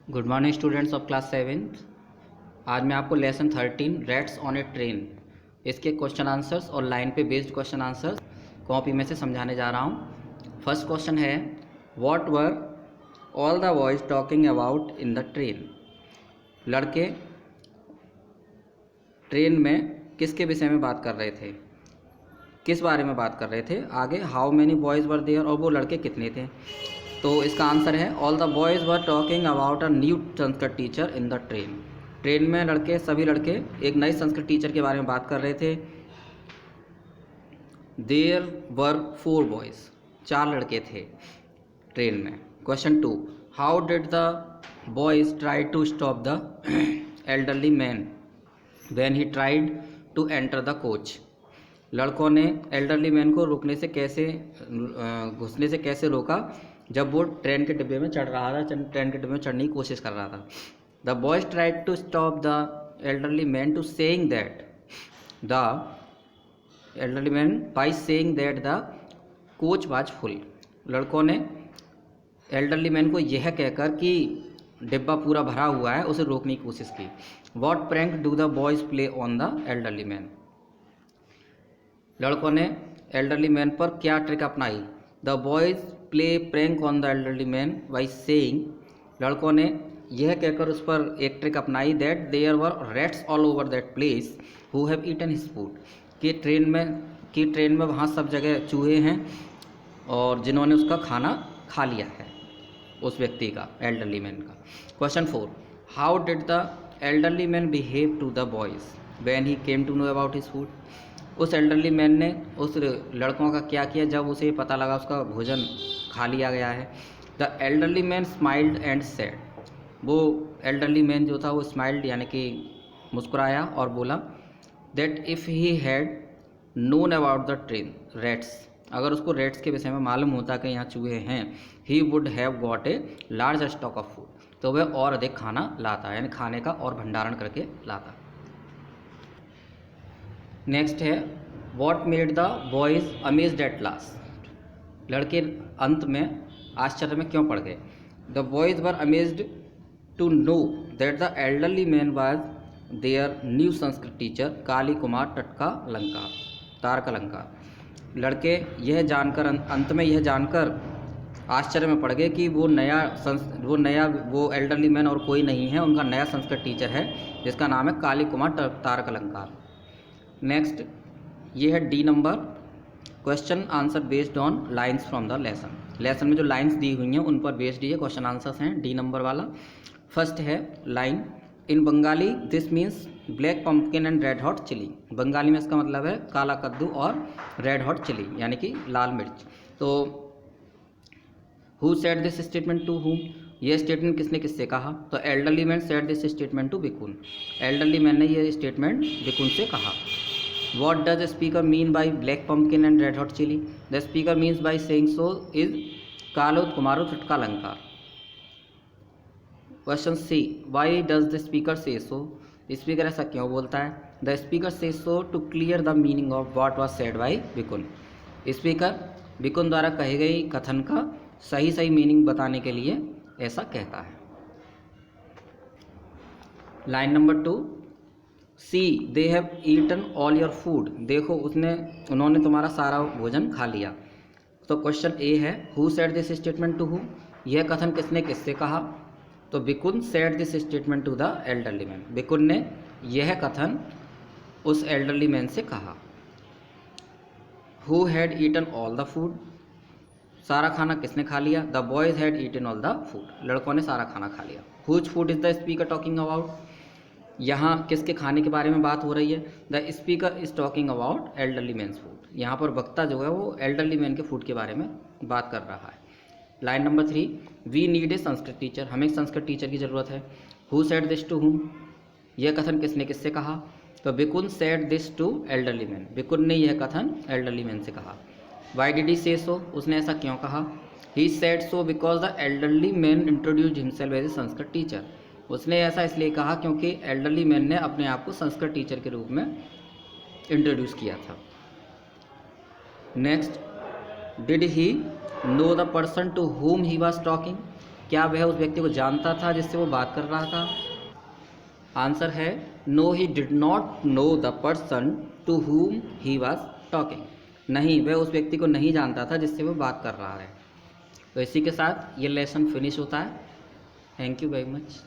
Good morning students of class 7। आज मैं आपको lesson 13 rates on A train इसके क्वेश्चन आंसर्स और लाइन पे बेस्ड क्वेश्चन आंसर्स कॉपी में से समझाने जा रहा हूँ। फर्स्ट क्वेश्चन है, what were all the boys talking about in the train. लड़के ट्रेन में किसके विषय में बात कर रहे थे, किस बारे में बात कर रहे थे। आगे how many boys were there, और वो लड़के कितने थे। तो इसका आंसर है all the boys were talking about a new Sanskrit teacher in the train. Train में सभी लड़के एक नए संस्कृत टीचर के बारे में बात कर रहे थे। देयर वर 4 बॉयज़, 4 लड़के थे ट्रेन में। Question 2, how did the boys try to stop the elderly man when he tried to enter the coach. लड़कों ने एल्डरली मैन को घुसने से कैसे रोका जब वो ट्रेन के डिब्बे में चढ़ रहा था, ट्रेन के डिब्बे में चढ़ने की कोशिश कर रहा था। The boys tried to stop the elderly man to saying that the elderly man by saying that the coach was full. लड़कों ने एल्डरली मैन को यह कहकर कि डिब्बा पूरा भरा हुआ है उसे रोकने की कोशिश की। What prank do the boys play on the elderly man. लड़कों ने एल्डरली मैन पर क्या ट्रिक अपनाई। The boys play prank on the elderly man by saying. लड़कों ने यह कहकर उस पर एक ट्रिक अपनाई that there were rats all over that place who have eaten his food. कि ट्रेन में वहाँ सब जगह चूहे हैं और जिन्होंने उसका खाना खा लिया है, उस व्यक्ति का, एल्डरली मैन का। Question 4, how did the elderly man behave to the boys when he came to know about his food. उस एल्डरली मैन ने उस लड़कों का क्या किया जब उसे पता लगा उसका भोजन खा लिया गया है। The elderly man smiled and said. वो एल्डरली मैन जो था वो स्माइल्ड यानी कि मुस्कुराया और बोला that if he had known about the train rats, अगर उसको रैट्स के विषय में मालूम होता कि यहाँ चूहे हैं, he would have got a large stock of food, तो वह और अधिक खाना लाता, यानी खाने का और भंडारण करके लाता। नेक्स्ट है, what made the boys amazed at last. लड़के अंत में आश्चर्य में क्यों पड़ गए। The boys were amazed to know that the elderly man was their new Sanskrit teacher Kali Kumar Taraka Lanka. लड़के अंत में यह जानकर आश्चर्य में पड़ गए कि वो वो एल्डरली मैन और कोई नहीं है, उनका नया संस्कृत टीचर है जिसका नाम है काली कुमार तारका लंका। नेक्स्ट ये है D number, question answer based on lines from the lesson. Lesson में जो लाइंस दी हुई हैं उन पर बेस्ड ये क्वेश्चन आंसर्स हैं, डी नंबर वाला। फर्स्ट है line, in Bengali this means black pumpkin and red hot chili. Bengali में इसका मतलब है काला कद्दू और रेड हॉट चिली यानी कि लाल मिर्च। तो who said this statement to whom, यह स्टेटमेंट किसने किससे कहा। तो elderly man said this statement to Bikun. Elderly man ने यह स्टेटमेंट बिकुन से कहा। What does the speaker mean by black pumpkin and red hot chili? The speaker means by saying so is Kalud Kumaru Tutka Lankar. Question C, why does the speaker say so? Speaker ऐसा क्यों बोलता है। The speaker says so to clear the meaning of what was said by Bikun. Speaker Bikun द्वारा कही गई कथन का सही मीनिंग बताने के लिए ऐसा कहता है। Line number 2, see they have eaten all your food. देखो उन्होंने तुम्हारा सारा भोजन खा लिया। तो क्वेश्चन ए है, who said this statement to who, यह कथन किसने किससे कहा। तो Bikun said this statement to the elderly man. Bikun ने यह कथन उस एल्डरली मैन से कहा। Who had eaten all the food, सारा खाना किसने खा लिया। The boys had eaten all the food, लड़कों ने सारा खाना खा लिया। Whose food is the speaker talking about, यहाँ किसके खाने के बारे में बात हो रही है। The speaker is talking about elderly man's food, यहाँ पर वक्ता जो है वो एल्डरली मैन के फूड के बारे में बात कर रहा है। Line number 3, we need a Sanskrit teacher, हमें एक संस्कृत टीचर की ज़रूरत है। Who said this to whom, यह कथन किसने किससे कहा। तो Bikun said this to elderly man, Bikun ने यह कथन एल्डरली मैन से कहा। वाई डिड ही से सो, उसने ऐसा क्यों कहा। He said so because the elderly man introduced himself as a Sanskrit teacher, उसने ऐसा इसलिए कहा क्योंकि एल्डरली मैन ने अपने आप को संस्कृत टीचर के रूप में इंट्रोड्यूस किया था। Next, did he know the person to whom he was talking, क्या वह उस व्यक्ति को जानता था जिससे वो बात कर रहा था? आंसर है no, he did not know the person to whom he was talking. नहीं, वह उस व्यक्ति को नहीं जानता था जिससे वो बात कर रहा है। तो इसी के साथ ये लेसन फिनिश होता है। Thank you very much.